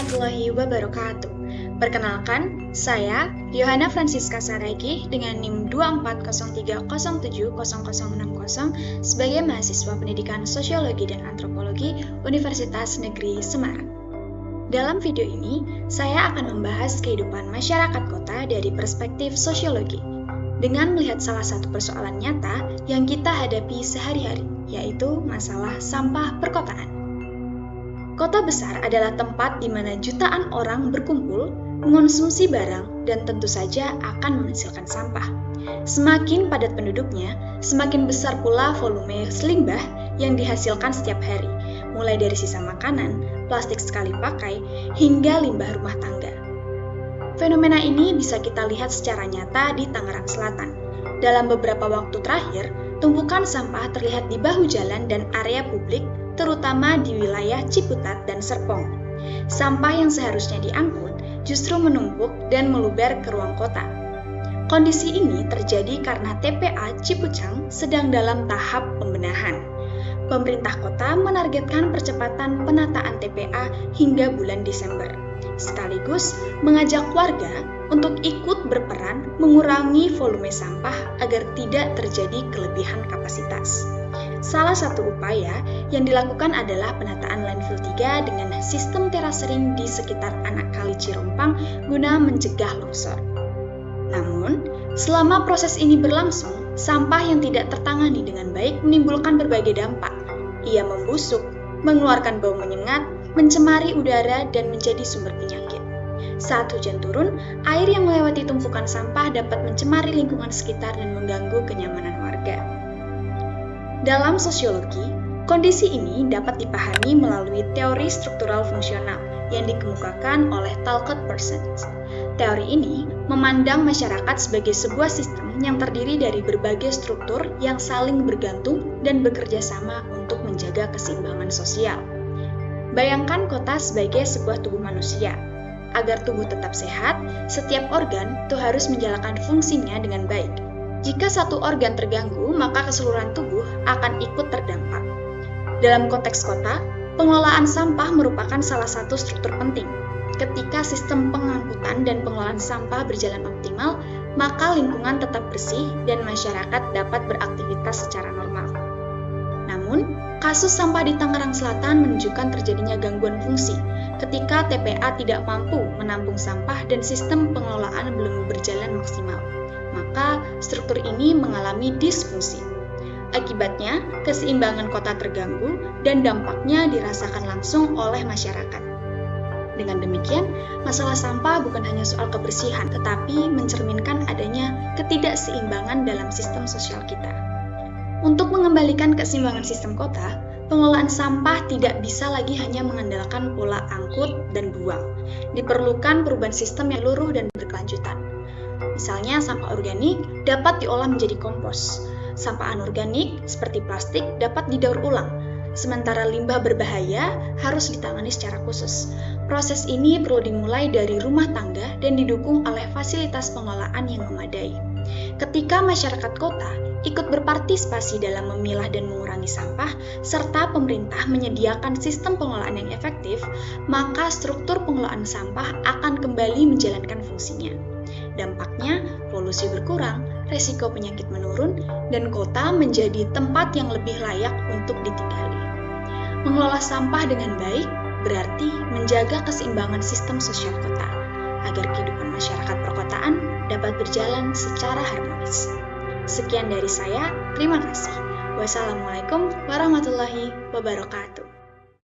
warahmatullahi wabarakatuh. Perkenalkan, saya Yohana Francisca Saragi dengan NIM 2403070060 sebagai mahasiswa Pendidikan Sosiologi dan Antropologi Universitas Negeri Semarang. Dalam video ini, saya akan membahas kehidupan masyarakat kota dari perspektif sosiologi, dengan melihat salah satu persoalan nyata yang kita hadapi sehari-hari, yaitu masalah sampah perkotaan. Kota besar adalah tempat di mana jutaan orang berkumpul, mengonsumsi barang, dan tentu saja akan menghasilkan sampah. Semakin padat penduduknya, semakin besar pula volume limbah yang dihasilkan setiap hari, mulai dari sisa makanan, plastik sekali pakai, hingga limbah rumah tangga. Fenomena ini bisa kita lihat secara nyata di Tangerang Selatan. Dalam beberapa waktu terakhir, tumpukan sampah terlihat di bahu jalan dan area publik, terutama di wilayah Ciputat dan Serpong. Sampah yang seharusnya diangkut justru menumpuk dan meluber ke ruang kota. Kondisi ini terjadi karena TPA Cipucang sedang dalam tahap pembenahan. Pemerintah kota menargetkan percepatan penataan TPA hingga bulan Desember, sekaligus mengajak warga untuk ikut berperan mengurangi volume sampah agar tidak terjadi kelebihan kapasitas. Salah satu upaya yang dilakukan adalah penataan landfill 3 dengan sistem terasering di sekitar anak kali Cirompang guna mencegah longsor. Namun, selama proses ini berlangsung, sampah yang tidak tertangani dengan baik menimbulkan berbagai dampak. Ia membusuk, mengeluarkan bau menyengat, mencemari udara, dan menjadi sumber penyakit. Saat hujan turun, air yang melewati tumpukan sampah dapat mencemari lingkungan sekitar dan mengganggu kenyamanan warga. Dalam sosiologi, kondisi ini dapat dipahami melalui teori struktural fungsional yang dikemukakan oleh Talcott Parsons. Teori ini memandang masyarakat sebagai sebuah sistem yang terdiri dari berbagai struktur yang saling bergantung dan bekerja sama untuk menjaga keseimbangan sosial. Bayangkan kota sebagai sebuah tubuh manusia. Agar tubuh tetap sehat, setiap organ itu harus menjalankan fungsinya dengan baik. Jika satu organ terganggu, maka keseluruhan tubuh akan ikut terdampak. Dalam konteks kota, pengelolaan sampah merupakan salah satu struktur penting. Ketika sistem pengangkutan dan pengelolaan sampah berjalan optimal, maka lingkungan tetap bersih dan masyarakat dapat beraktivitas secara normal. Namun, kasus sampah di Tangerang Selatan menunjukkan terjadinya gangguan fungsi ketika TPA tidak mampu menampung sampah dan sistem pengelolaan belum berjalan maksimal. Maka struktur ini mengalami disfungsi. Akibatnya, keseimbangan kota terganggu dan dampaknya dirasakan langsung oleh masyarakat. Dengan demikian, masalah sampah bukan hanya soal kebersihan, tetapi mencerminkan adanya ketidakseimbangan dalam sistem sosial kita. Untuk mengembalikan keseimbangan sistem kota, pengelolaan sampah tidak bisa lagi hanya mengandalkan pola angkut dan buang. Diperlukan perubahan sistem yang luruh dan berkelanjutan. Misalnya, sampah organik dapat diolah menjadi kompos. Sampah anorganik seperti plastik dapat didaur ulang. Sementara limbah berbahaya harus ditangani secara khusus. Proses ini perlu dimulai dari rumah tangga dan didukung oleh fasilitas pengelolaan yang memadai. Ketika masyarakat kota ikut berpartisipasi dalam memilah dan mengurangi sampah, serta pemerintah menyediakan sistem pengelolaan yang efektif, maka struktur pengelolaan sampah akan kembali menjalankan fungsinya. Dampaknya, polusi berkurang, resiko penyakit menurun, dan kota menjadi tempat yang lebih layak untuk ditinggali. Mengelola sampah dengan baik berarti menjaga keseimbangan sistem sosial kota, agar kehidupan masyarakat perkotaan dapat berjalan secara harmonis. Sekian dari saya, terima kasih. Wassalamualaikum warahmatullahi wabarakatuh.